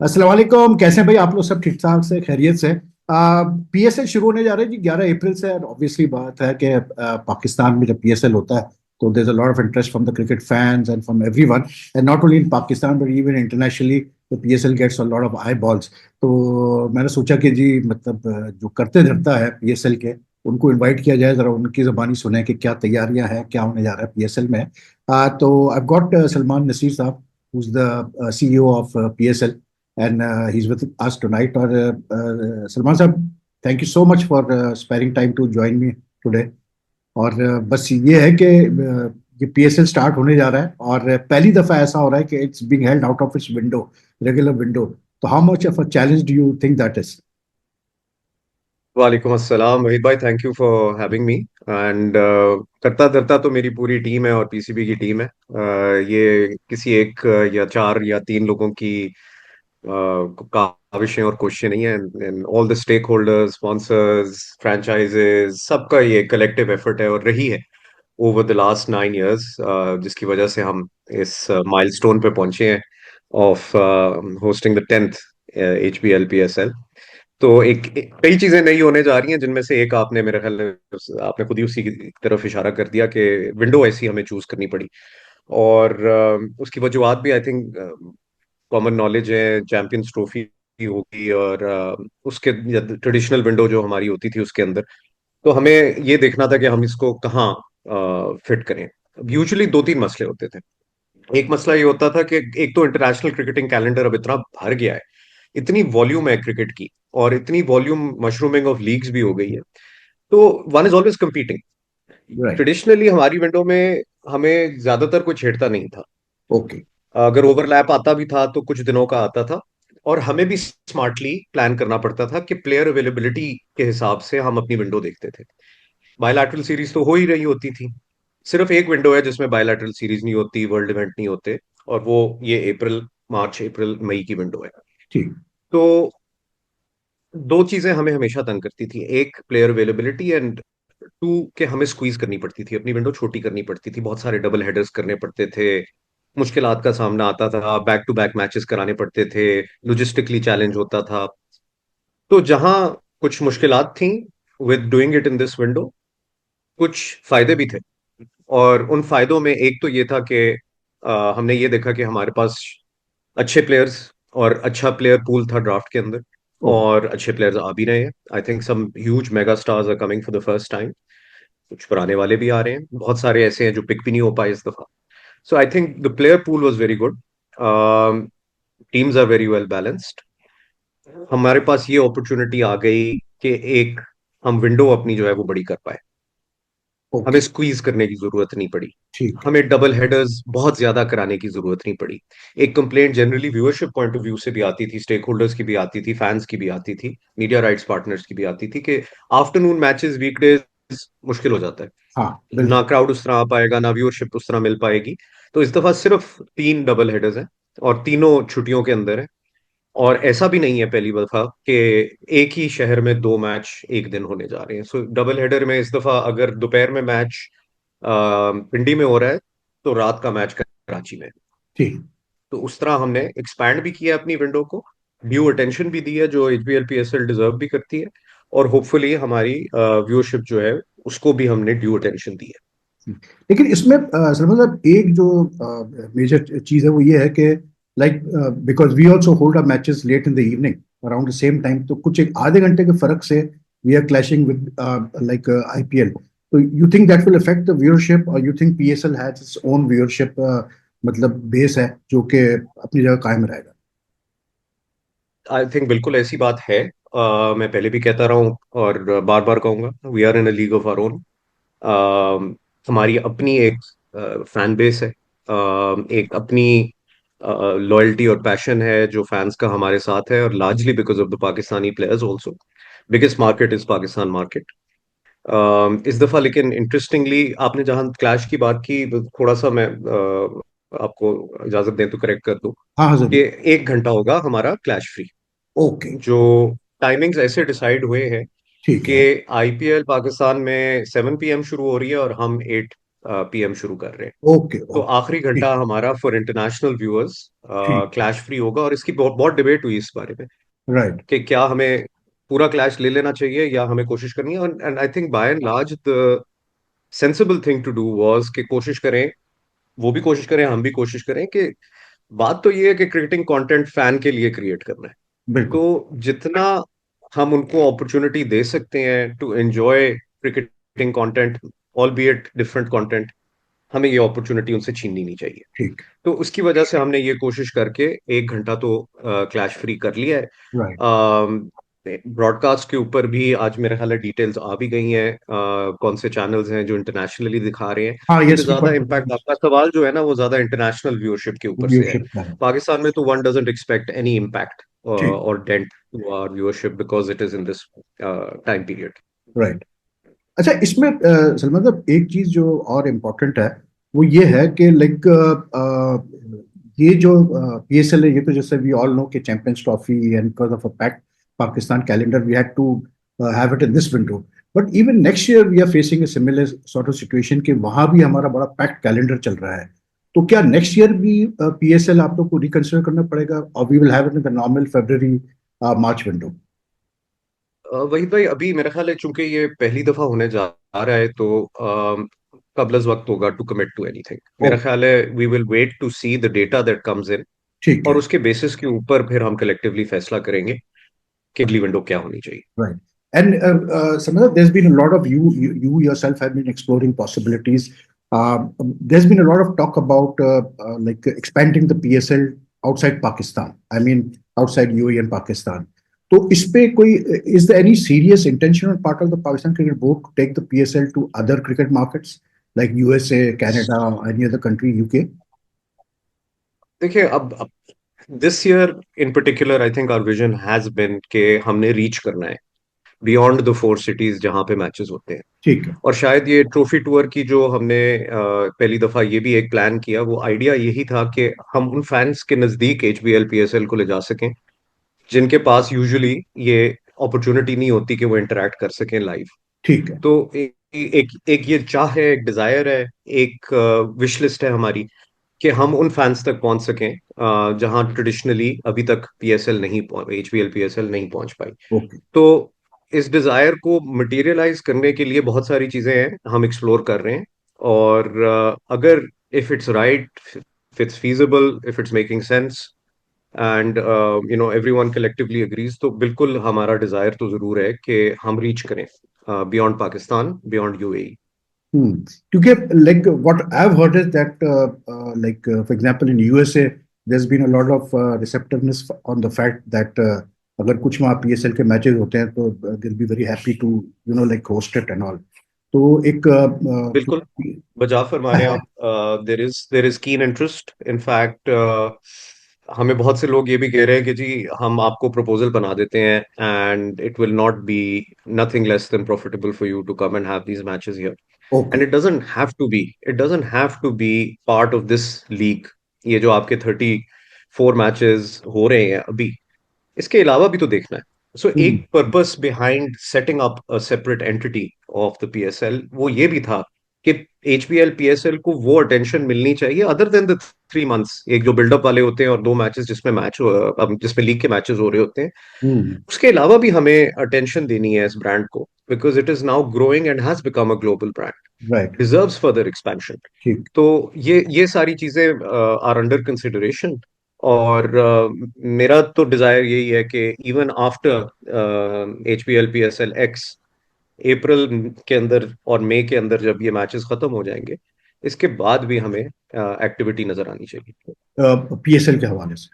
अस्सलाम वालेकुम। कैसे हैं भाई आप लोग? सब ठीक ठाक से, खैरियत से? पीएसएल शुरू होने जा रहे हैं जी 11 अप्रैल से। ऑब्वियसली बात है कि पाकिस्तान में जब पीएसएल होता है तो there is a lot of interest from the cricket fans and from everyone, and not only in Pakistan but even internationally. The PSL gets a lot of eyeballs. तो मैंने सोचा कि जी मतलब जो करते धरता है पीएसएल के, उनको इनवाइट किया जाए, जरा उनकी ज़बानी सुने कि क्या तैयारियां हैं, क्या होने जा रहा है पीएसएल में। तो आई गॉट सलमान नसीर साहब, who's the CEO of PSL, and he's with us tonight. और सलमान साहब, thank you so much for sparing time to join me today. और बस ये है कि ये पीएसएल स्टार्ट होने जा रहा है और पहली दफा ऐसा हो रहा है कि it's being held out of its window, regular window. तो how much of a challenge do you think that is? वालेकुम अस्सलाम वहीद भाई, thank you for having me. And करता धरता तो मेरी पूरी टीम है और पीसीबी की टीम है। ये किसी एक या चार या तीन लोगों की काविशें और कोशिशें नहीं है। And all the stakeholders, sponsors, franchises, सबका ये कलेक्टिव एफर्ट है और रही है ओवर द लास्ट 9 years, जिसकी वजह से हम इस माइलस्टोन पे पहुंचे हैं of hosting the 10th HBL PSL। तो कई चीजें नई होने जा रही हैं, जिनमें से एक आपने मेरे ख्याल में आपने खुद ही उसी की तरफ इशारा कर दिया कि विंडो ऐसी हमें चूज करनी पड़ी। और उसकी वजूहत भी आई थिंक कॉमन नॉलेज है। चैंपियंस ट्रॉफी होगी और उसके ट्रेडिशनल विंडो जो हमारी होती थी उसके अंदर, तो हमें ये देखना था कि हम इसको कहाँ फिट करें। यूजुअली दो तीन मसले होते थे। एक मसला ये होता था कि एक तो इंटरनेशनल क्रिकेटिंग कैलेंडर अब इतना भर गया है, इतनी वॉल्यूम है क्रिकेट की, और इतनी वॉल्यूम मशरूमिंग ऑफ लीग्स भी हो गई है। तो one is always competing. Right. Traditionally हमारी विंडो में हमें ज्यादातर कोई छेड़ता नहीं था। ओके। अगर ओवरलैप आता भी था तो कुछ दिनों का आता था, और हमें भी स्मार्टली प्लान करना पड़ता था कि प्लेयर अवेलेबिलिटी के हिसाब से हम अपनी विंडो देखते थे। बायलैटरल सीरीज तो हो ही रही होती थी। सिर्फ एक विंडो है जिसमें बायलैटरल सीरीज नहीं होती, वर्ल्ड इवेंट नहीं होते, और वो ये मार्च अप्रैल मई की विंडो है। ठीक। तो दो चीजें हमें हमेशा तंग करती थी, एक प्लेयर अवेलेबिलिटी, एंड टू के हमें स्क्वीज करनी पड़ती थी, अपनी विंडो छोटी करनी पड़ती थी, बहुत सारे डबल हेडर्स करने पड़ते थे, मुश्किलात का सामना आता था, बैक टू बैक मैचेस कराने पड़ते थे, लॉजिस्टिकली चैलेंज होता था। तो जहां कुछ मुश्किलात थी with doing it in this window, कुछ फायदे भी थे। और उन फायदों में एक तो ये था कि हमने ये देखा कि हमारे पास अच्छे प्लेयर्स और अच्छा प्लेयर पूल था ड्राफ्ट के अंदर, ओके। और अच्छे प्लेयर्स आ भी रहे हैं। I think some huge mega stars are coming for the first time. कुछ पुराने वाले भी आ रहे हैं, बहुत सारे ऐसे हैं जो पिक भी नहीं हो पाए इस दफा। So I think the player pool was very good. Teams are very well balanced. हमारे पास ये अपॉर्चुनिटी आ गई कि एक हम विंडो अपनी जो है वो बड़ी कर पाए। हमें ओके। स्क्वीज करने की जरूरत नहीं पड़ी, ठीक है। हमें डबल हेडर्स बहुत ज्यादा कराने की जरूरत नहीं पड़ी। एक complaint generally viewership point of view से भी आती थी, स्टेक होल्डर्स की भी आती थी, फैंस की भी आती थी, मीडिया राइट्स पार्टनर्स की भी आती थी, कि आफ्टरनून मैचेस वीकडेज मुश्किल हो जाता है, हाँ, ना बिल्कुल। क्राउड उस तरह आ पाएगा, ना व्यूअरशिप उस तरह मिल पाएगी। तो इस दफा सिर्फ तीन डबल हेडर्स हैं, और तीनों छुट्टियों के अंदर है। और ऐसा भी नहीं है पहली दफा कि एक ही शहर में दो मैच एक दिन होने जा रहे हैं। सो डबल हेडर में इस दफा अगर दोपहर में मैच पिंडी में हो रहा है, तो रात का मैच कराची में है। ठीक। तो उस तरह हमने एक्सपैंड भी किया अपनी विंडो को, ड्यू अटेंशन भी दी है जो HBL PSL डिजर्व भी करती है, और होपफुली हमारी व्यूअरशिप जो है उसको भी हमने ड्यू अटेंशन दी है। लेकिन इसमें सलमान साहब, एक जो मेजर चीज है वो ये है कि like because we also hold our matches late in the evening around the same time, तो कुछ एक आधे घंटे के फर्क से we are clashing with like IPL. तो you think that will affect the viewership, और you think PSL has its own viewership मतलब बेस है जो कि अपनी जगह कायम रहेगा? आई थिंक बिल्कुल ऐसी बात है। मैं पहले भी कहता रहा हूँ और बार बार कहूंगा, we are in a league of our own. हमारी अपनी एक फैन बेस है, एक अपनी लॉयल्टी और पैशन है जो फैंस का हमारे साथ है, और largely because of the Pakistani players also. Biggest market is Pakistan market. इस दफा लेकिन इंटरेस्टिंगली आपने जहां क्लैश की बात की, थोड़ा सा मैं आपको इजाजत दें तो करेक्ट कर दूं हाँ हाँ, कि जरूर। 1 घंटा होगा हमारा क्लैश फ्री। ओके। जो टाइमिंग्स ऐसे डिसाइड हुए हैं ठीक कि है। आईपीएल पाकिस्तान में 7 PM शुरू हो रही है और हम 8 PM शुरू कर रहे हैं। ओके तो ओके। आखिरी घंटा ठीक हमारा फॉर इंटरनेशनल व्यूअर्स ठीक। क्लैश फ्री होगा, और इसकी बहुत बहुत डिबेट हुई इस बारे में राइट। कि क्या हमें पूरा क्लैश ले लेना चाहिए या हमें कोशिश करनी है। And I think by and large the sensible thing to do was कि कोशिश करें, वो भी कोशिश करें, हम भी कोशिश करें कि बात तो ये है कि क्रिकेटिंग कंटेंट फैन के लिए क्रिएट करना है। बिल्कुल। तो जितना हम उनको अपॉर्चुनिटी दे सकते हैं to enjoy cricketing content, all be at different content, हमें ये अपॉर्चुनिटी उनसे छीननी नहीं चाहिए। ठीक। तो उसकी वजह से हमने ये कोशिश करके 1 घंटा तो क्लैश फ्री कर लिया है। राइट। ब्रॉडकास्ट के ऊपर भी आज मेरे ख्याल है डिटेल्स आ भी गई हैं, कौन से चैनल्स हैं जो इंटरनेशनली दिखा रहे हैं, हाँ, क्योंकि यस वी ज्यादा गॉट इम्पैक्ट, आपका सवाल जो है ना वो ज्यादा इंटरनेशनल व्यूअरशिप के ऊपर से है। व्यूअरशिप का है। पाकिस्तान में तो one doesn't expect any impact ठीक। और dent to our viewership because it is in this time period. Right. अच्छा, इसमें सलमान साहब एक चीज जो और इम्पोर्टेंट है वो ये है कि लाइक ये जो PSL है, ये तो जैसे वी ऑल नो कि champions trophy and because of a pact Pakistan calendar we had to have it in this window, but even next year we are facing a similar sort of situation कि वहां भी हमारा बड़ा pact calendar चल रहा है। तो क्या नेक्स्ट ईयर भी PSL आप लोग को रिकंसिडर करना पड़ेगा और we will have it in the normal February March window? वही भाई, अभी मेरा ख्याल है चूंकि ये पहली दफा होने जा रहा है तो कबलज वक्त होगा टू कमिट टू एनीथिंग। मेरा ओके। ख्याल है we will wait to see the data that comes in, ठीक और है। उसके बेसिस के ऊपर फिर हम कलेक्टिवली फैसला करेंगे कि अगली विंडो क्या होनी चाहिए। Right. And Samantha, there's been a lot of you yourself have been exploring possibilities. There's been a lot of talk about like expanding the PSL outside Pakistan. I mean, outside UAE and Pakistan. So, is पे कोई is there any serious intention on part of the Pakistan Cricket Board to take the PSL to other cricket markets like USA, Canada, any other country, UK? देखिए, अब this year in particular I think our vision has been कि हमने reach करना है beyond the 4 cities जहां पे matches होते हैं। ठीक है। और शायद ये ट्रॉफी टूर की जो हमने पहली दफा ये भी एक प्लान किया, वो आइडिया यही था कि हम उन फैंस के नजदीक HBL PSL को ले जा सकें जिनके पास यूजुअली ये अपॉर्चुनिटी नहीं होती कि वो इंटरेक्ट कर सकें लाइव। ठीक है। तो एक ये चाह है, एक डिजायर है, एक विश लिस्ट है हमारी कि हम उन फैंस तक पहुंच सकें जहां ट्रेडिशनली अभी तक PSL नहीं HBL PSL नहीं पहुंच पाई। ओके। तो इस डिजायर को मटेरियलाइज करने के लिए बहुत सारी चीजें हैं हम एक्सप्लोर कर रहे हैं। और अगर if it's right, if it's feasible, if it's making sense and everyone collectively agrees, तो बिल्कुल हमारा डिजायर तो जरूर है कि हम रीच करें beyond Pakistan, beyond UAE। Hmm. क्योंकि like what I've heard is that for example in USA there's been a lot of receptiveness on the fact that अगर कुछ वहाँ PSL के मैचेस होते हैं तो they'll be very happy to like host it and all. तो एक बिल्कुल बजा फरमा रहे हैं आप। There is keen interest, in fact हमें बहुत से लोग ये भी कह रहे हैं कि जी हम आपको प्रपोजल बना देते हैं and it will not be nothing less than profitable for you to come and have these matches here. And okay. It doesn't have to be part of this league. ये जो आपके 34 मैचेस हो रहे हैं अभी, इसके अलावा भी तो देखना है। सो एक purpose behind setting up a separate entity of the PSL वो ये भी था कि HBL PSL को वो अटेंशन मिलनी चाहिए अदर देन द 3 मंथ्स, एक जो बिल्डअप वाले होते हैं और 2 मैचेस जिसमें लीग के मैचेस हो रहे होते हैं। उसके अलावा भी हमें अटेंशन देनी है इस ब्रांड को, because it is now growing and has become a global brand, right. Deserves further expansion. ठीक। तो ये सारी चीजें आर अंडर कंसिडरेशन। और मेरा तो डिजायर यही है कि even after HBL PSL X अप्रैल के अंदर और मई के अंदर जब ये मैचेस खत्म हो जाएंगे, इसके बाद भी हमें एक्टिविटी नजर आनी चाहिए। PSL के हवाले से।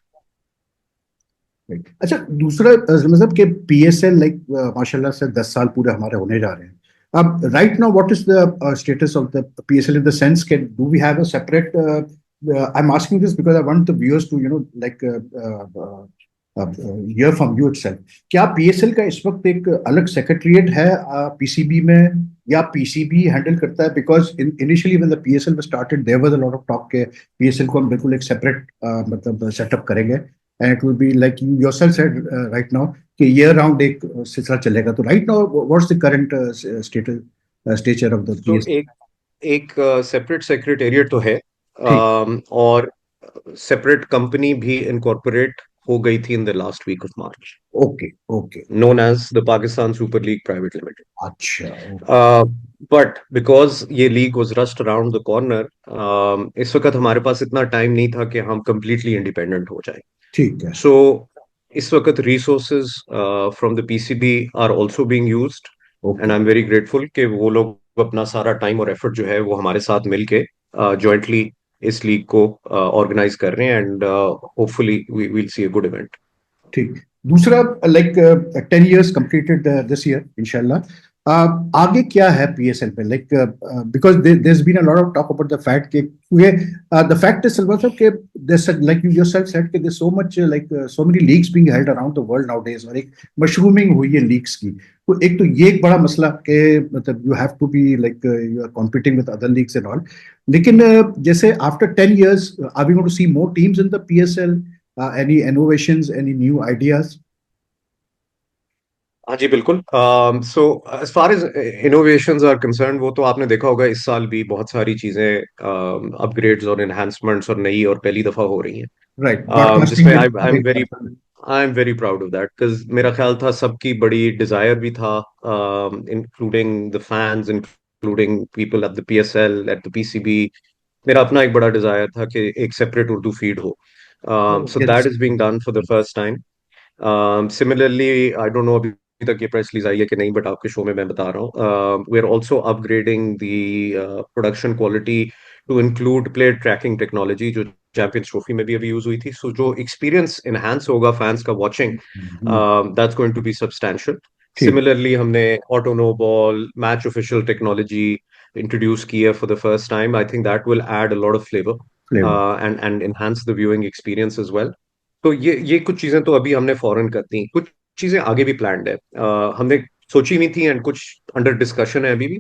Right. अच्छा, दूसरा मतलब कि PSL लाइक माशाल्लाह से 10 साल पूरे हमारे होने जा रहे हैं। अब right now what is the status of the PSL in the sense के do we have a separate, I am asking this because I want the viewers to like hear from you itself. क्या PSL का इस वक्त एक अलग secretariat है PCB में या PCB हैंडल करता है? Because initially when the PSL was started there was a lot of talk के PSL को हम बिल्कुल एक सेपरेट मतलब सेटअप करेंगे and it will be like you yourself said right now कि year round एक सिलसिला चलेगा। तो right now what's the current status stature of the तो PSL? एक सेपरेट सेक्रेटेरिएट तो है, ठीक। और सेपरेट कंपनी भी इनकॉर्पोरेट हो गई थी in the last week of March, okay okay. known as the Pakistan Super League Private Limited. अच्छा ओके। Uh, बट बिकॉज ये league was rust around the corner, इस वक्त हमारे पास इतना टाइम नहीं था कि हम completely इंडिपेंडेंट हो जाए. ठीक है। सो इस वक्त resources from the PCB are also being used, and okay. I am very grateful कि वो लोग अपना सारा टाइम और एफर्ट जो है वो हमारे साथ मिलके जॉइंटली इस लीग को ऑर्गेनाइज कर रहे हैं, and hopefully we will see a good event. ठीक। दूसरा, like 10 years completed this year इंशाल्लाह। आगे क्या है पीएसएल पे, like because there's been a lot of talk about the fact कि ये the fact is Salman साहब कि there's like you yourself said कि there's so much so many leagues being held around the world nowadays, और एक mushrooming हुई है leagues की। तो एक तो ये एक बड़ा मसला कि मतलब you have to be like you are competing with other leagues and all। लेकिन जैसे after 10 years are we going to see more teams in the PSL? Any innovations, any new ideas? हाँ जी, बिल्कुल. So as far as innovations are concern, वो तो आपने देखा होगा इस साल भी बहुत सारी चीजें अपग्रेड्स और एनहांसमेंट्स और नई और पहली दफा हो रही हैं, Right, broadcasting जिसमें with I am very proud of that, because मेरा ख्याल था सबकी बड़ी डिजायर भी था, including the fans, including people at the PSL, at the PCB. मेरा अपना एक बड़ा डिजायर था कि एक सेपरेट उर्दू फीड हो. Oh, so that yes. Is being done for the first time. Similarly, I don't know अभी तक ये प्रेस रिलीज आई है कि नहीं, बट आपके शो में मैं बता रहा हूँ, we are also upgrading the production quality to include player tracking technology, जो चैंपियंस ट्रॉफी में भी अभी यूज हुई थी. सो जो एक्सपीरियंस इनहांस होगा फैंस का watching, hmm, that's going to be substantial. ठीक। सिमिलरली हमने auto no ball match official technology introduce की है for the first time. I think that will add a lot of flavour flavour. And enhance the viewing experience as well. तो ये कुछ चीजें तो अभी हमने फॉरन कर दी, कुछ चीजें आगे भी प्लान्ड है, हमने सोची हुई थी, एंड कुछ अंडर डिस्कशन है अभी भी.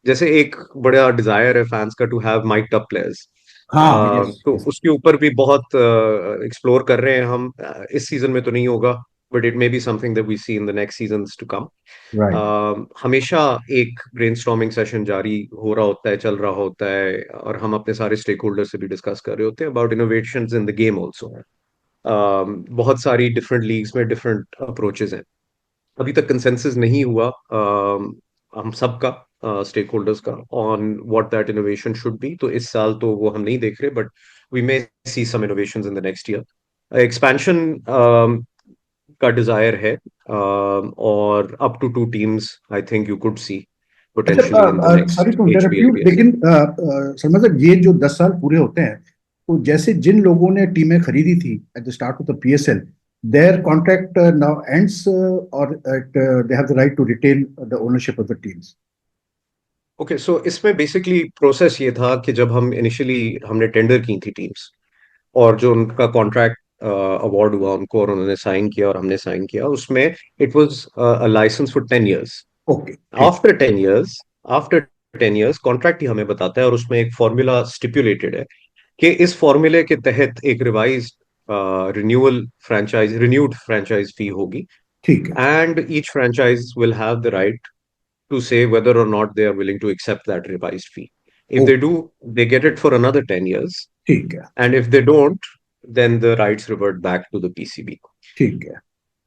जैसे एक बड़ा डिजायर है फैंस का टू हैव माइक्ड अप प्लेयर्स, हाँ, यस तो यस। उसके ऊपर भी बहुत एक्सप्लोर कर रहे हैं हम. इस सीजन में तो नहीं होगा, but it may be something that we see in the next seasons to come. Right. हमेशा एक ब्रेनस्टॉर्मिंग सेशन जारी हो रहा होता है, चल रहा होता है, और हम अपने सारे स्टेक होल्डर से भी डिस्कस कर रहे होते हैं about innovations in the game also. बहुत सारी डिफरेंट लीग्स में डिफरेंट अप्रोचेस हैं. अभी तक कंसेंसस नहीं हुआ हम सबका, स्टेक होल्डर्स का, on what that innovation should be. तो इस साल तो वो हम नहीं देख रहे, but we may see some innovations in the next year. Expansion का डिजायर है, और up to 2 teams I think you could see potentially in the अच्छा, sorry next to interrupt HPL you, PSL. लेकिन सलमान साहब ये जो 10 साल पूरे होते हैं, तो जैसे जिन लोगों ने टीमें खरीदी थी at the start of the PSL, their contract now ends, or they have the right to retain the ownership of the teams? Okay, so इसमें बेसिकली प्रोसेस ये था कि जब हम इनिशियली हमने टेंडर की थी टीम्स, और जो उनका कॉन्ट्रैक्ट अवार्ड हुआ उनको, और उन्होंने साइन किया और हमने साइन किया, उसमें it was a licence for 10 years. Okay, ठीक। आफ्टर 10 years कॉन्ट्रैक्ट ही हमें बताता है, और उसमें एक फॉर्मूला स्टिपुलेटेड है कि इस फॉर्मूले के तहत एक रिवाइज रिन्यूड फ्रेंचाइज फी होगी, ठीक है। And each franchise will have the right to say whether or not they are willing to accept that revised fee. If they okay, do, they get it for another 10 years. ठीक है। And if they don't, then the rights revert back to the PCB. ठीक है।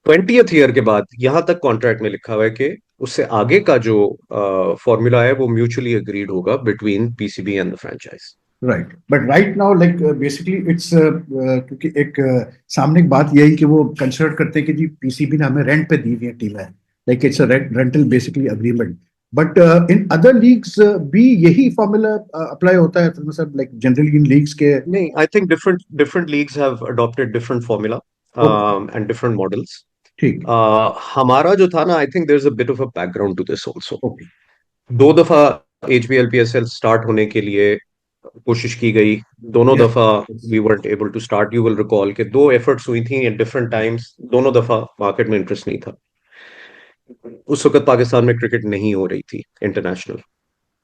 20th year के बाद यहां तक contract में लिखा हुआ है कि उससे आगे का जो फॉर्मूला है वो म्यूचुअली अग्रीड होगा between PCB and the franchise. Right, but right now like basically it's क्योंकि एक सामने एक बात यही कि वो कंसिडर करते हैं कि जी पीसीबी ने हमें रेंट पे दी हुई है टीमें, like it's a rental basically agreement. But in other leagues भी यही फॉर्मूला अप्लाई होता है मतलब लाइक जनरली इन लीग्स के? नहीं, I think different different leagues have adopted different formula okay, and different models. ठीक है। हमारा जो था ना, I think there is a bit of a background to this also. Okay. 2 दफा एचबीएल पीएसएल स्टार्ट होने के लिए कोशिश की गई. दोनों यस दफा yes. We weren't able to start. You will recall कि 2 एफर्ट्स हुई थी एट डिफरेंट टाइम्स. दोनों दफा मार्केट में इंटरेस्ट नहीं था. उस वक्त पाकिस्तान में क्रिकेट नहीं हो रही थी international.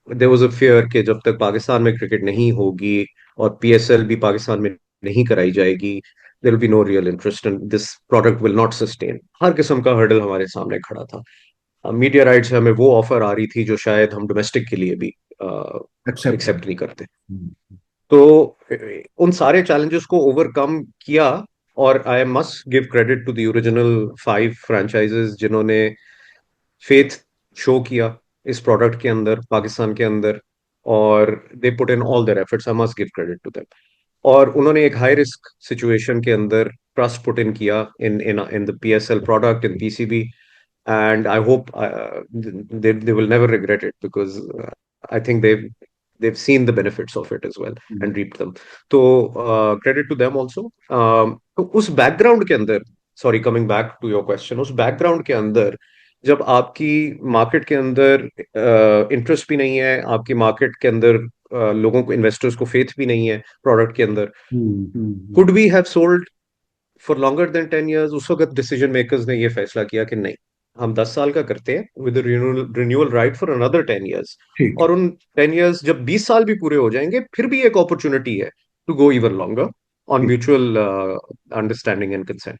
There was a fear कि जब तक पाकिस्तान में क्रिकेट नहीं होगी और पीएसएल भी पाकिस्तान में नहीं कराई जाएगी, there will be no real interest, and this product will not sustain. हर किस्म का हर्डल हमारे सामने खड़ा था. मीडिया राइट से हमें वो ऑफर आ रही थी जो शायद हम डोमेस्टिक के लिए भी एक्सेप्ट। एक्सेप्ट नहीं करते। तो उन सारे चैलेंजेस को ओवरकम किया, और I must give credit to the original 5 franchises जिन्होंने फेथ शो किया इस प्रोडक्ट के अंदर, पाकिस्तान के अंदर, और they put in all their efforts, I must give credit to them. और उन्होंने एक हाई रिस्क सिचुएशन के अंदर ट्रस्ट पुट इन किया in in in the PSL product, in PCB, and I hope they will never regret it, because I think they've seen the benefits of it as well and reaped them. तो credit to them also. तो उस background के अंदर, sorry, coming back to your question, उस background के अंदर जब आपकी मार्केट के अंदर इंटरेस्ट भी नहीं है, आपकी मार्केट के अंदर लोगों को, इन्वेस्टर्स को फेथ भी नहीं है प्रोडक्ट के अंदर, could we have sold for longer than 10 years? उस वक्त डिसीजन मेकर्स ने ये फैसला किया कि नहीं, हम 10 साल का करते हैं with renewal right for another 10 years। ठीक। और उन 10 years, जब 20 साल भी पूरे हो जाएंगे, फिर भी एक अपॉर्चुनिटी है to go even longer on mutual understanding and consent.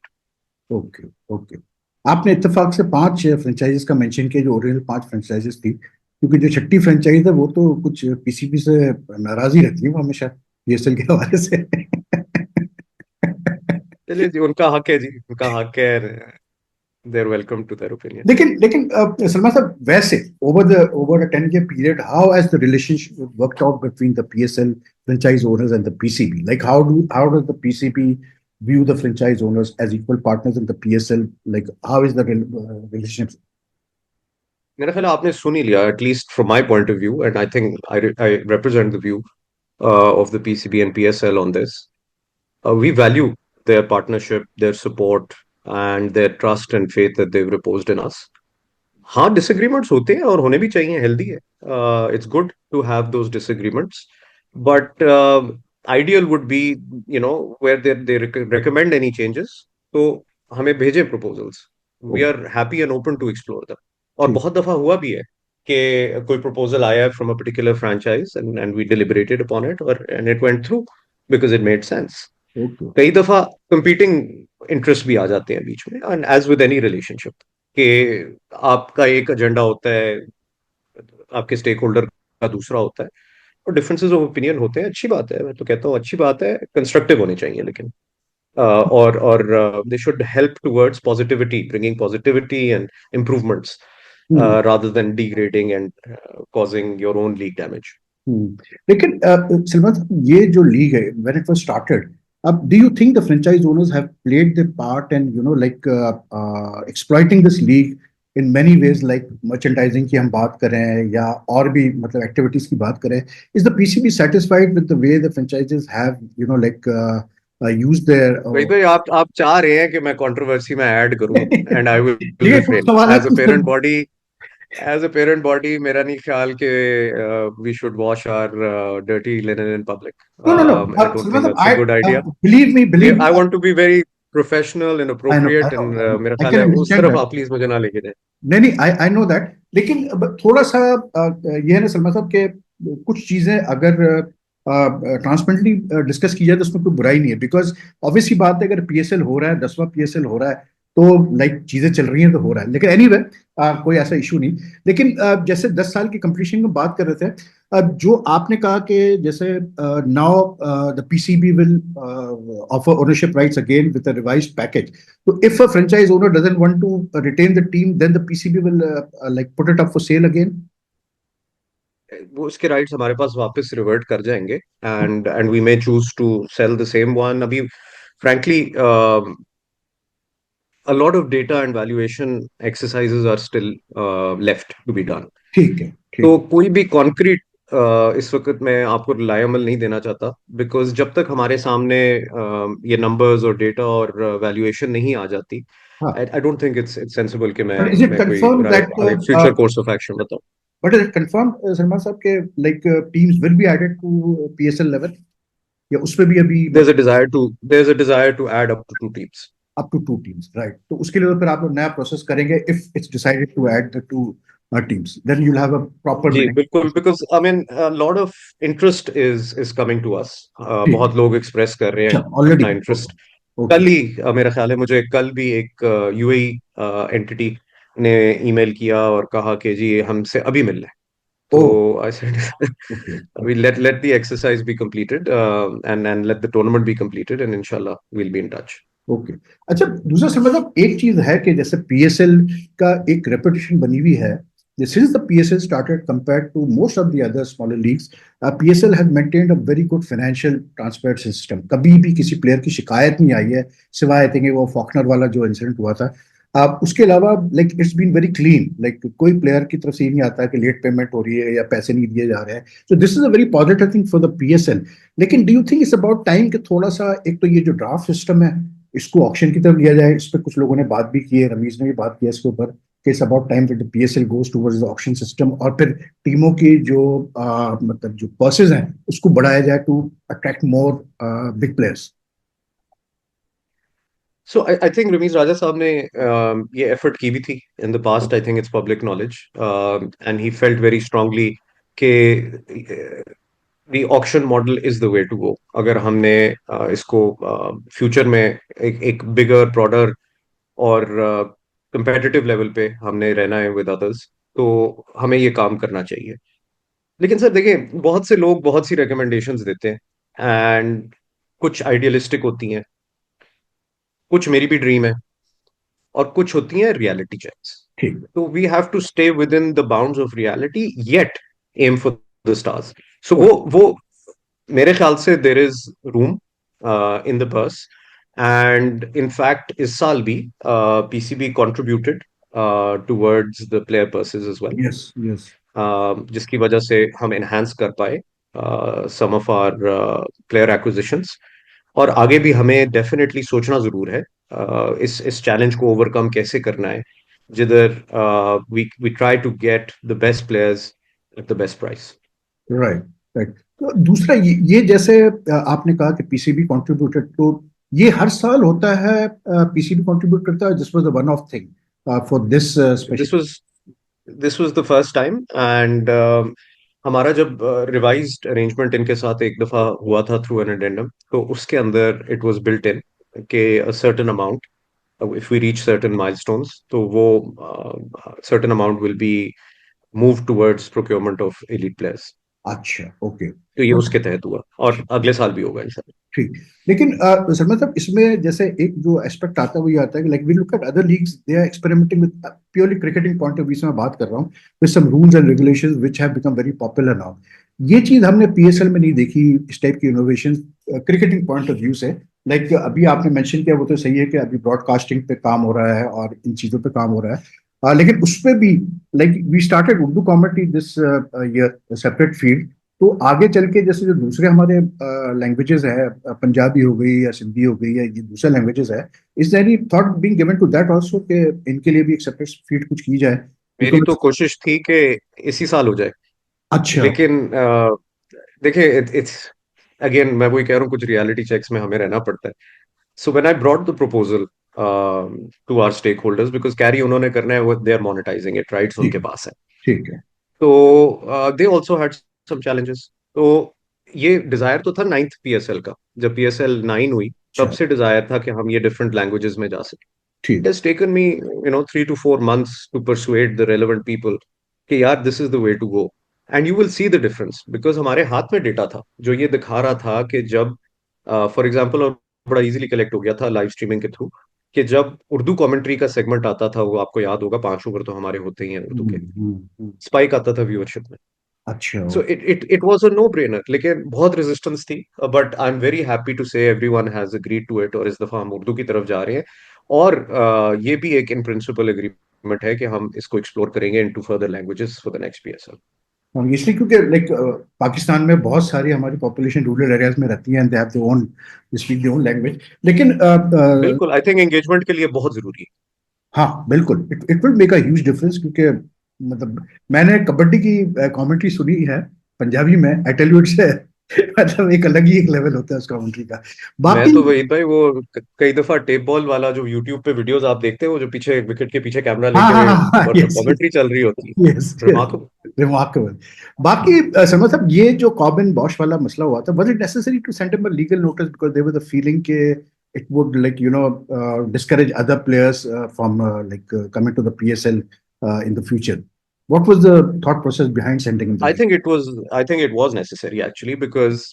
Okay okay. आपने इत्तेफाक से 5 फ्रेंचाइजेस का मेंशन किया, जो ओरिजिनल 5 फ्रेंचाइजेस थी, क्योंकि जो छठी फ्रेंचाइज है वो तो कुछ पीसीबी से नाराज ही रहती है वो हमेशा, पीएसएल के हवाले से। चलिए जी, उनका हक है जी, उनका हक है, they are welcome to their opinion. लेकिन लेकिन सलमान साहब, वैसे over the 10 year period, how has the relationship worked out between the PSL franchise owners and the PCB? Like how does the PCB view the franchise owners as equal partners in the PSL? Like how is the relationship? मेरा ख्याल है आपने सुन ही लिया, at least from my point of view, and I think I represent the view of the PCB and PSL on this. We value their partnership, their support, and their trust and faith that they've reposed in us. हाँ, disagreements होते हैं और होने भी चाहिए, healthy है, it's good to have those disagreements, but ideal would be, you know, where they recommend any changes, तो हमें भेजें proposals, we are happy and open to explore them. और ठीक। बहुत दफा हुआ भी है कि कोई प्रपोजल आया from a particular franchise, and we deliberated upon it, और and it went through because it made sense. Okay. कई दफा कंपीटिंग इंटरेस्ट भी आ जाते हैं बीच में, and as with any relationship, कि आपका एक एजेंडा होता है, आपके स्टेक होल्डर का दूसरा होता है, और डिफरेंसेस ऑफ ओपिनियन होते हैं, अच्छी बात है, मैं तो कहता हूँ अच्छी बात है, कंस्ट्रक्टिव होने चाहिए, लेकिन और they should help towards positivity, bringing positivity and improvements, rather than degrading and causing your own league damage. लेकिन सलमान साहब, ये जो लीग है, when it was started, अब do you think the franchise owners have played their part and like exploiting this league in many ways, like merchandising की हम बात करें या और भी मतलब एक्टिविटीज की बात करें? Is the PCB satisfied with the way the franchises have like used their वही तो, आप चाह रहे हैं कि मैं कंट्रोवर्सी में ऐड करूं, एंड आई विल ठीक है, कुछ रिफ्रेन सवाल as a parent body, as a parent body, मेरा नहीं ख्याल कि we should wash our dirty linen in public. no no no I don't think Srivastava, that's a good idea. believe me, I want to be very professional and I appropriate, and know, मेरा I ख्याल can है उस understand तरफ that. आप please मुझे ना लेके जाए। नहीं नहीं, आई नो दैट, लेकिन अब थोड़ा सा ये है ना सलमान साहब के, कुछ चीजें अगर ट्रांसपेरेंटली डिस्कस की जाए तो उसमें कोई बुराई नहीं है, बिकॉज ऑब्वियसली बात है, अगर पीएसएल हो रहा है, 10वां पीएसएल हो रहा है, तो लाइक चीजें चल रही हैं तो हो रहा है, लेकिन एनीवे कोई ऐसा इशू नहीं। लेकिन जैसे 10 साल की कंप्लीशन की बात कर रहे थे, जो आपने कहा कि जैसे now the PCB will offer ownership rights again with a revised package, so if a franchise owner doesn't want to retain the team, then the PCB will like put it up for sale again. वो उसके rights हमारे पास वापस revert कर जाएंगे, and we may choose to sell the same one. अभी frankly a lot of data and valuation exercises are still left to be done. ठीक है, तो ठीक। कोई भी कॉन्क्रीट इस वक्त मैं आपको रिलायबल नहीं देना चाहता, बिकॉज जब तक हमारे सामने ये नंबर्स और डेटा और वैल्यूएशन नहीं आ जाती, हाँ, आई डोंट थिंक इट्स सेंसिबल कि but is it मैं कोई confirmed that future course of action बताऊं। but is it confirmed Salman साहब के like teams will be added to PSL level, या उसमें भी अभी there's a desire to add up to 2 teams. up to 2 teams, right? तो उसके लिए तो फिर आप लोग नया प्रोसेस करेंगे, if it's decided to add the 2 teams, then you'll have a proper जी winning बिल्कुल, process. Because I mean lot of interest is coming to us, ठीक। बहुत लोग एक्सप्रेस कर रहे हैं अच्छा, ऑलरेडी। अपना इंटरेस्ट। ओके। कल ही मेरा ख्याल है, मुझे कल भी एक यूएई एंटिटी ने ईमेल किया और कहा कि जी हमसे अभी मिल रहे हैं। So Oh, I said, okay, we okay. let the exercise be completed, and let the tournament be completed, and inshallah we'll be in touch. Okay. अच्छा, दूसरा सर, मतलब एक चीज है कि जैसे पीएसएल का एक रेपुटेशन बनी हुई है, since the PSL started compared to most of the other smaller leagues, PSL has maintained a very good financial transparent system. कभी भी किसी प्लेयर की शिकायत नहीं आई है, सिवाय आई थिंक वो फॉकनर वाला जो इंसिडेंट हुआ था। उसके अलावा like it's been very clean, like कोई प्लेयर की तरफ से ये नहीं आता है कि लेट पेमेंट हो रही है या पैसे नहीं दिए जा रहे हैं। So this is a very positive thing for the PSL. लेकिन do you think it's about time कि थोड़ा सा, एक तो ये जो ड्राफ्ट सिस्टम है इसको ऑक्शन की तरफ लिया जाए? इस पर कुछ लोगों ने बात भी की है, रमीज ने भी बात की है इसके ऊपर, कि it's about time that the PSL goes towards the auction system, और फिर टीमों की जो मतलब जो पर्सेज हैं उसको बढ़ाया जाए to attract more big players. So I think Ramiz Raja साहब ने ये effort की भी थी in the past. I think it's public knowledge, and he felt very strongly कि the auction model is the way to go. अगर हमने इसको फ्यूचर में एक बिगर ब्रॉडर और कंपेटिटिव लेवल पे हमने रहना है विद अदर्स, तो हमें ये काम करना चाहिए। लेकिन सर देखिए, बहुत से लोग बहुत सी रिकमेंडेशंस देते हैं, एंड कुछ आइडियलिस्टिक होती हैं, कुछ मेरी भी ड्रीम है, और कुछ होती हैं रियलिटी चेक्स। ठीक। तो we have to stay within the bounds of reality, yet aim for the stars. So oh, वो मेरे ख्याल से there is room in the purse, and in fact इस साल भी PCB contributed towards the player purses as well, yes yes. जिसकी वजह से हम एनहांस कर पाए some of our player acquisitions. और आगे भी हमें डेफिनेटली सोचना जरूर है इस चैलेंज को ओवरकम कैसे करना है, जिधर we try to get the best players at the best price. Right right. तो दूसरा ये जैसे आपने कहा कि पीसीबी कंट्रीब्यूटेड, तो ये हर साल होता है, पीसीबी कंट्रीब्यूट करता है? This was the one of thing for this special? This was this was the first time, and हमारा जब रिवाइज्ड अरेंजमेंट इनके साथ एक दफा हुआ था थ्रू एन एडेंडम, तो उसके अंदर इट वाज बिल्ट इन के a certain amount, if we reach certain milestones, तो वो certain amount will be moved towards procurement of elite players. अच्छा, ओके। तो ये उसके तहत हुआ, और अगले साल भी होगा इंशाल्लाह। ठीक। लेकिन सर, मतलब इसमें जैसे एक जो एस्पेक्ट आता है वो ये आता है कि like we look at other leagues, they are experimenting with purely cricketing point of view से मैं बात कर रहा हूँ, with some rules and regulations which have become very popular now. ये चीज हमने पीएसएल में नहीं देखी, इस टाइप की innovation cricketing point of view से। लाइक अभी आपने मेंशन किया, वो तो सही है कि अभी ब्रॉडकास्टिंग पे काम हो रहा है और इन चीजों पे काम हो रहा है, लेकिन उस पे भी like we started Urdu comedy this year separate field. तो आगे चल के जैसे जो दूसरे हमारे लैंग्वेजेस है, पंजाबी हो गई या सिंधी हो गई या ये दूसरे लैंग्वेजेस है, is there any thought being given to that also कि इनके लिए भी एक सेपरेट फीड कुछ की जाए? मेरी तो बिकॉज कोशिश थी कि इसी साल हो जाए, अच्छा। लेकिन देखिए, इट्स अगेन मैं वही कह रहा हूँ, कुछ रियलिटी चेक्स में हमें रहना पड़ता है। So when I brought the proposal to our stakeholders, because carry उन्होंने करना है, वो they are monetising it, rights ठीक उनके है। पास है। ठीक है। तो they also had some challenges. तो ये डिजायर तो था नाइन्थ पीएसएल का, जब पीएसएल 9 हुई तब अच्छा। से डिजायर था कि हम ये डिफरेंट लैंग्वेजेस में जा सके। इट ठीक। Has taken me 3 to 4 months to persuade the relevant people कि यार this is the way to go, and you will see the difference, because हमारे हाथ में डेटा था जो ये दिखा रहा था कि जब फॉर एग्जाम्पल, और बड़ा इजीली कलेक्ट हो गया था लाइव स्ट्रीमिंग के थ्रू, कि जब उर्दू कमेंट्री का सेगमेंट आता था, वो आपको याद होगा, 5 ओवर तो हमारे होते ही हैं उर्दू के, हम्म। स्पाइक आता था व्यूअरशिप में। अच्छा। So it was a no brainer, लेकिन बहुत रेजिस्टेंस थी, but I am very happy to say everyone has agreed to it, और इस दफा हम उर्दू की तरफ जा रहे हैं। और ये भी एक इन प्रिंसिपल एग्रीमेंट है कि हम इसको एक्सप्लोर करेंगे into further languages for the next PSL. हम इसलिए क्योंकि लाइक पाकिस्तान में बहुत सारी हमारी पॉपुलेशन रूरल एरियाज में रहती है, they have their own, speak their own language. लेकिन बिल्कुल, आई थिंक एंगेजमेंट के लिए बहुत जरूरी है। हाँ बिल्कुल, it it will make a huge difference, क्योंकि मतलब मैंने कबड्डी की कमेंट्री सुनी है पंजाबी में, आई टेल यू इट्स मतलब एक अलग ही एक लेवल होता है उस कमेंट्री का। मैं बाकी तो वही भाई, वो कई दफा टेप बॉल वाला जो यूट्यूब पे वीडियोस आप देखते हो, जो पीछे विकेट के पीछे कैमरा हाँ लेके हाँ हाँ, और यस कमेंट्री चल रही होती है, यस यस, रिमार्केबल। रिमार्केबल। बाकी समझ, मतलब ये जो कॉबिन बॉश वाला मसला हुआ था, was it necessary to send him a legal notice because there was the feeling के it would like discourage other players from like coming to the PSL in the future? What was the thought process behind sending him the I league? think it was necessary actually because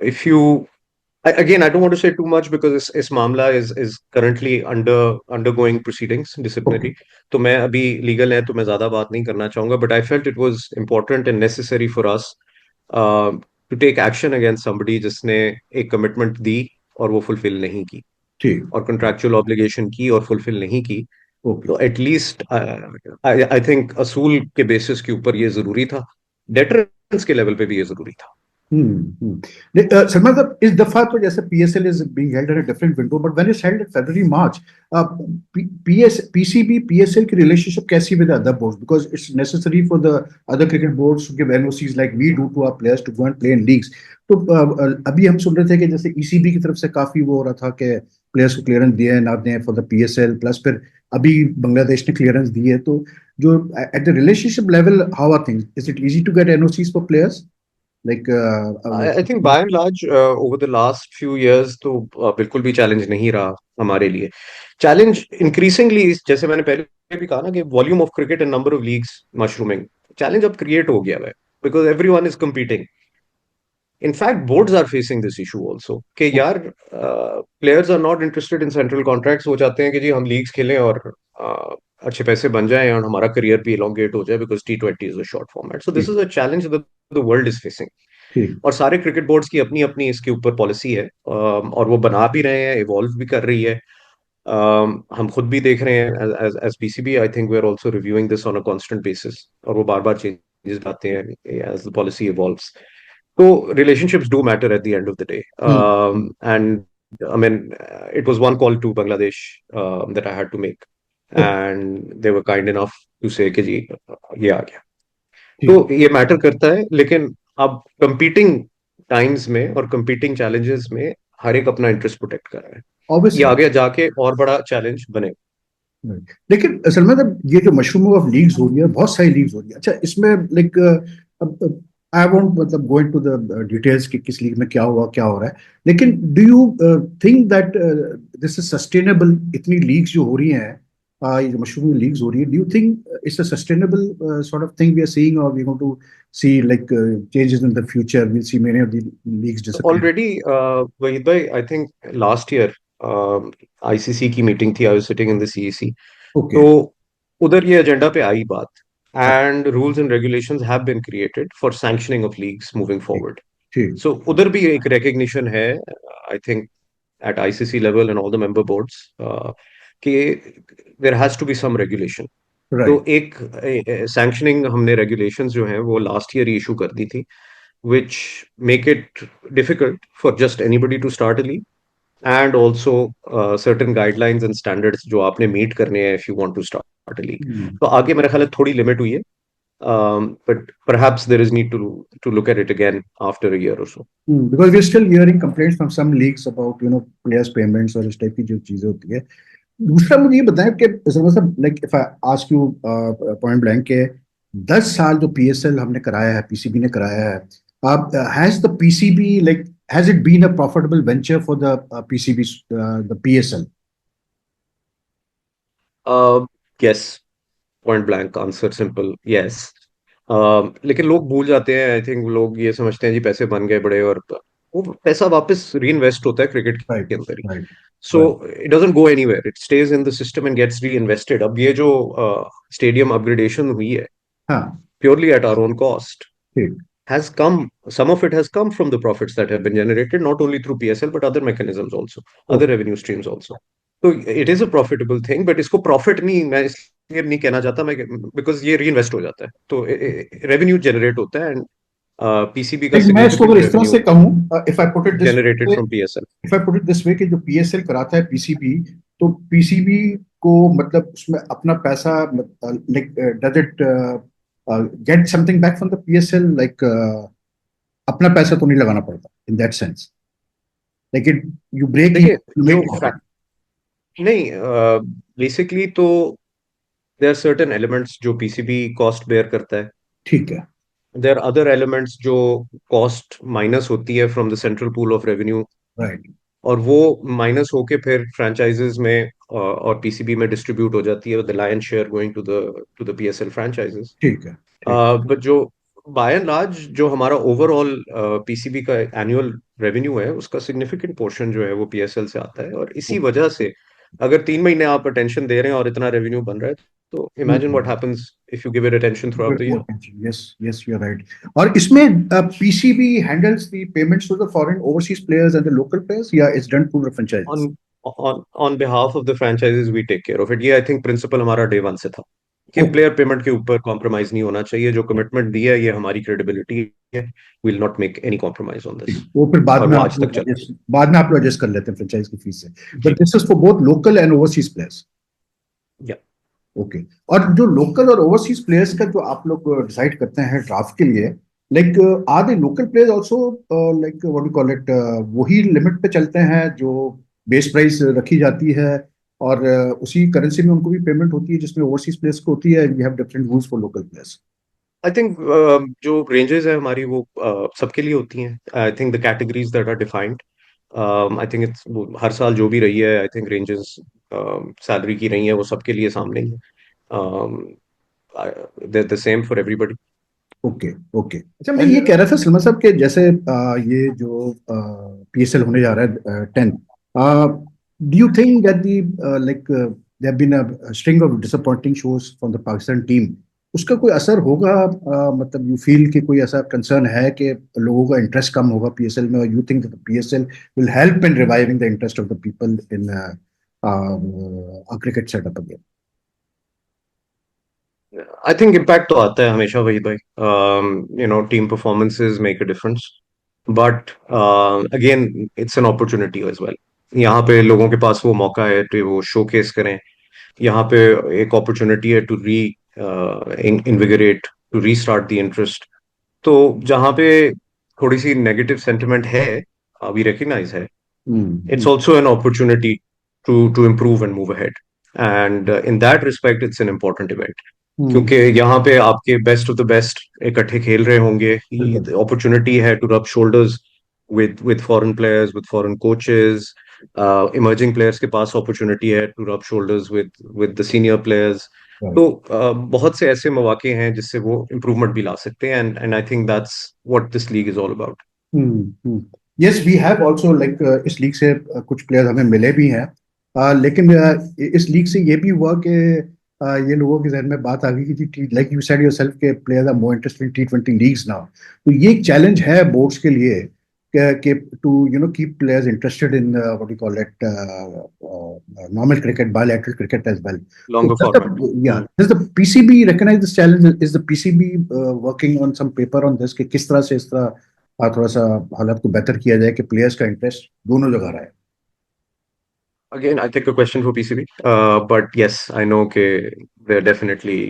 if you again, I don't want to say too much because is मामला is currently undergoing proceedings disciplinary. Okay. तो मैं अभी legal है तो मैं ज्यादा बात नहीं करना चाहूंगा. But I felt it was important and necessary for us to take action against somebody जिसने एक commitment दी और वो fulfill नहीं की ठीक. और contractual obligation की और fulfill नहीं की. Okay. तो एटलीस्ट आई थिंक असूल के बेसिस के ऊपर ये जरूरी था. डेटरेंस के लेवल पे भी ये जरूरी था. Salman sir, इस दफा तो जैसे PSL is being held in a different window, but when it's held in February, March, PCB, PSL की relationship कैसी with the other boards? Because it's necessary for the other cricket boards to give NOCs like we do to our players to go and play in leagues. तो अभी हम सुन रहे थे कि जैसे ECB की तरफ से काफी वो हो रहा था कि प्लेयर्स को क्लियरेंस दिए ना दें फॉर द PSL, प्लस फिर अभी बांग्लादेश ने क्लियरेंस दी है. तो जो at the relationship level how are things? Is it easy to get NOCs for players? Like I think by and large over the last few years तो बिल्कुल भी challenge नहीं रहा हमारे लिए. चैलेंज इंक्रीजिंगली, जैसे मैंने पहले भी कहा ना कि volume of cricket and number of leagues mushrooming, challenge अब क्रिएट हो गया है because everyone is competing. In fact boards are facing this issue also कि यार players are not interested in central contracts. वो चाहते हैं कि जी हम लीग्स खेलें और अच्छे पैसे बन जाएं और हमारा करियर भी इलोंगेट हो जाए because T20 is a short format. So this ठीक. Is a challenge the world is facing. ठीक. और सारे क्रिकेट बोर्ड्स की अपनी अपनी इसके ऊपर पॉलिसी है और वो बना भी रहे हैं, इवॉल्व भी कर रही है. हम खुद भी देख रहे हैं as PCB. I think we are also reviewing this on a constant basis और वो बार बार चेंजेस आते हैं as the policy evolves. So relationships do matter at the end of the day. And I mean, it was one call to Bangladesh that I had to make, Okay. and they were kind enough to say कि जी ये आ गया. तो ठीक. ये matter करता है, लेकिन अब competing times में और competing challenges में हर एक अपना इंटरेस्ट प्रोटेक्ट कर रहा है. ये Obviously. आगे जाके और बड़ा चैलेंज बने. लेकिन सलमान साहब, ये जो मशरूम ऑफ लीग्स हो रही है, बहुत सारी लीग्स हो रही है. अच्छा, इसमें लाइक आई वोंट मतलब गो इनटू द डिटेल्स कि किस लीग में क्या हुआ क्या हो रहा है, लेकिन do you think that this is sustainable? इतनी लीग्स जो हो रही हैं, ये जो मशरूम लीग्स हो रही है, do you think it's a sustainable sort of thing we are seeing, और we going to see like changes in the future? We'll see many of the leagues disappear. Already Waheed भाई, I think last year ICC की meeting थी. I was sitting in the CEC. Okay. तो उधर ये agenda पे आई बात. And rules and regulations have been created for sanctioning of leagues moving ठीक. फॉरवर्ड. ठीक. सो उधर भी एक recognition है, I think at ICC level and all the member boards, कि there has to be some regulation. तो राइट. एक sanctioning हमने regulations जो हैं वो लास्ट ईयर इशू कर दी थी, which make it difficult for just anybody to start a league, and also certain guidelines and standards जो आपने meet करने हैं if you want to start a league. तो आगे मेरा ख्याल है थोड़ी लिमिट हुई है. But perhaps there is need to look at it again after a year or so. Because we're still hearing complaints from some leagues about players payments और इस टाइप की जो चीजें होती है. दूसरा मुझे ये बताएं कि मतलब like if I ask you point blank के 10 साल जो PSL हमने कराया है, PCB ने कराया है, अब has the PCB like has it been a profitable venture for the PCB, द PSL? Yes, point blank answer, simple yes. लेकिन लोग भूल जाते हैं. आई थिंक लोग ये समझते हैं जी पैसे बन गए बड़े और वो पैसा वापस री इन्वेस्ट होता है क्रिकेट राइट. के अंदर ही. Right. So it doesn't go anywhere, it stays in the system and gets reinvested. अब ये जो स्टेडियम अपग्रेडेशन हुई है हाँ. Purely at our own cost ठीक. has come, some of it has come from the profits that have been generated not only through PSL but other mechanisms also, other okay. revenue streams also. So it is a profitable thing, but इसको profit नहीं, मैं इसलिए नहीं कहना चाहता मैं, because ये reinvest हो जाता है तो revenue generate होता है. And PCB का लाइक मैं इसको significant अगर इस तरह revenue से कहूँ, if I put it this generated from PSL. If I put it this way कि जो PSL कराता है PCB, तो PCB को मतलब उसमें अपना पैसा like does it get something back from the PSL, like अपना पैसा तो नहीं लगाना पड़ता in that sense, like it you break देखिए यू जो मेक. नहीं, बेसिकली तो there are certain elements जो PCB cost bear करता है. ठीक है. There are other elements जो cost minus होती है from the central pool of revenue, right. और वो माइनस होके फिर फ्रेंचाइजेस में और पीसीबी में डिस्ट्रीब्यूट हो जाती है, the lion share going to the PSL franchises. ठीक है, ठीक। बट जो बाय एंड लार्ज जो हमारा ओवरऑल पीसीबी का एनुअल रेवेन्यू है, उसका सिग्निफिकेंट पोर्शन जो है वो पीएसएल से आता है। और इसी वजह से अगर 3 महीने आप अटेंशन दे रहे हैं और इतना रेवेन्यू बन रहा है, तो imagine what happens if you give it attention throughout the year. Yes, yes, you are right. और इसमें PCB handles the payments to the foreign overseas players and the local players, या it's done to the franchisees? On behalf of the franchisees we take care of it. ये I think principle हमारा day one से था कि okay, player payment के ऊपर compromise नहीं होना चाहिए। जो कमिटमेंट दी है, ये हमारी क्रेडिबिलिटी है, will not make any compromise on this. वो फिर बाद और में वो आप आज तक लोग चल एडजस्ट, बाद में आप लोग एडजस्ट कर लेते हैं फ्रेंचाइज की फीस से। जी। But this is for both local and overseas players. Yeah okay. और जो लोकल और ओवरसीज प्लेयर्स का जो आप लोग डिसाइड करते हैं ड्राफ्ट के लिए, like are they local players also, like what do call it, वही लिमिट पे चलते हैं जो बेस प्राइस रखी जाती है, और उसी करेंसी में उनको भी पेमेंट होती है जिसमें ओवरसीज प्लेयर्स को होती है? We have different rules for local players. I think जो रेंजेस है हमारी, वो सबके लिए होती हैं। I think the categories that are defined, I think it's हर साल जो भी रही है, आई थिंक रेंजेस सैलरी की रही है, वो सबके लिए सामने ही है, the same for everybody. Okay, okay. अच्छा, मैं ये कह रहा था सलमा साहब के जैसे ये जो पीएसएल होने जा रहा है 10, do you think that the like there been a string of disappointing shows from the Pakistan team, उसका कोई असर होगा? मतलब यू फील कि कोई ऐसा कंसर्न है कि लोगों का इंटरेस्ट कम होगा पीएसएल में, और you think that PSL will help in reviving the interest of the people in a cricket setup again? I think impact तो आता है हमेशा, वही भाई। Team performances make a difference, but again it's an opportunity as well. यहाँ पे लोगों के पास वो मौका है कि वो शोकेस करें। यहाँ पे एक अपॉर्चुनिटी है to reinvigorate, to restart the interest. तो जहाँ पे थोड़ी सी नेगेटिव सेंटिमेंट है, वी रिकग्नाइज है, it's hmm, also an opportunity to improve and move ahead. And in that respect, it's an important event. हम्म, क्योंकि यहाँ पे आपके बेस्ट ऑफ द बेस्ट इकट्ठे खेल रहे होंगे, बिल्कुल। अपॉर्चुनिटी है to rub shoulders with foreign players, with foreign coaches. Emerging players के पास अपॉर्चुनिटी है to rub shoulders with the senior players. तो बहुत से ऐसे मौके हैं जिससे वो इम्प्रूवमेंट भी ला सकते हैं, and I think that's what this league is all about. Yes, we have also like इस लीग से कुछ प्लेयर्स हमें मिले भी हैं। लेकिन इस लीग से ये भी हुआ कि ये लोगों के जहन में बात आ गई कि लाइक यू सेड योरसेल्फ के players are more interested in T20 leagues now. तो ये एक चैलेंज है बोर्ड्स के लिए कि to keep players interested in what you call it normal cricket, bilateral cricket as well. So longer does the, format. yeah, does the PCB recognize this challenge? Is the PCB working on some paper on this कि किस तरह से इस तरह थोड़ा सा हालात को बेहतर किया जाए कि प्लेयर्स का इंटरेस्ट दोनों जगह रहे? Again, I think a question for PCB, but yes, I know that they're definitely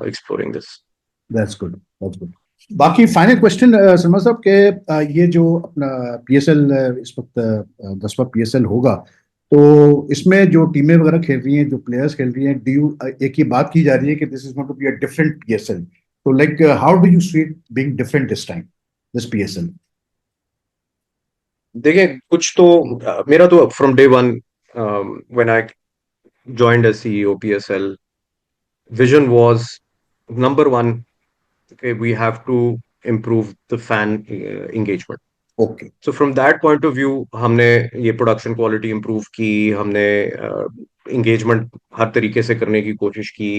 exploring this. That's good, that's good. बाकी फाइनल क्वेश्चन सलमान साहब के, ये जो अपना पीएसएल इस वक्त 10वां पीएसएल होगा, तो इसमें जो टीमें वगैरह खेल रही हैं, जो प्लेयर्स खेल रही हैं, डू यू, एक ही बात की जा रही है कि this is going to be a different PSL, तो like how do you see it being different this time, this PSL? देखिए, कुछ तो मेरा तो from day one when I joined as CEO PSL, vision was number one, okay, we have to improve the fan engagement. Okay, so from that point of view हमने ये production quality improve की, हमने engagement हर तरीके से करने की कोशिश की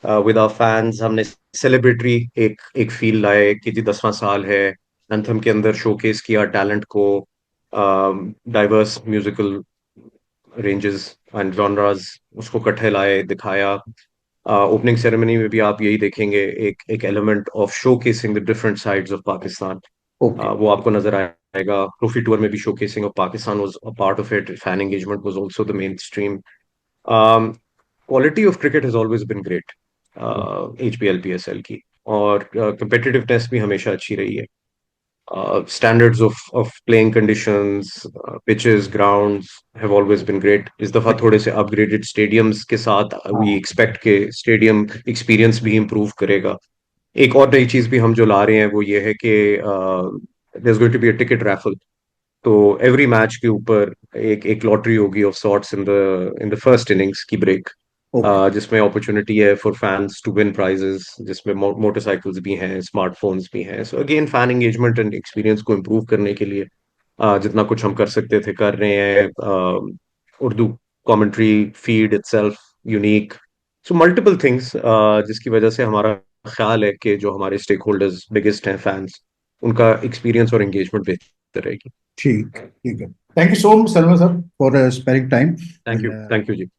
विद आवर फैंस। हमने सेलिब्रेटरी एक फील लाए कि जी 10वां साल है, एंथम के अंदर शोकेस किया टैलेंट को, diverse musical ranges and genres, उसको इकट्ठे लाए, दिखाया। ओपनिंग सेरेमनी में भी आप यही देखेंगे, एक element of showcasing the different sides of Pakistan. Okay. वो आपको नजर आएगा। ट्रॉफी टूर में भी showcasing of Pakistan was a part of it. Fan engagement was also the main stream. Quality of cricket has always been great, HPL PSL की, और competitiveness भी हमेशा अच्छी रही है। Standards of playing conditions, pitches, grounds have always been great. इस दफा थोड़े से upgraded stadiums के साथ we हाँ, expect के stadium experience भी improve करेगा। एक और नई चीज भी हम जो ला रहे हैं वो ये है कि there's going to be a ticket raffle तो एवरी मैच के ऊपर एक लॉटरी होगी of sorts in the first innings की ब्रेक, ओके, जिसमें अपॉर्चुनिटी है for fans to win prizes, जिसमें मोटरसाइकिल्स भी हैं, स्मार्टफोन्स भी हैं। So again fan engagement and experience को इम्प्रूव करने के लिए जितना कुछ हम कर सकते थे कर रहे हैं। Urdu commentary feed itself unique, so multiple things, जिसकी वजह से हमारा ख्याल है कि जो हमारे स्टेक होल्डर्स बिगेस्ट हैं फैंस, उनका एक्सपीरियंस और एंगेजमेंट बेहतर रहेगी। ठीक है। Thank you so much Salman sir for sparing time and thank you ji.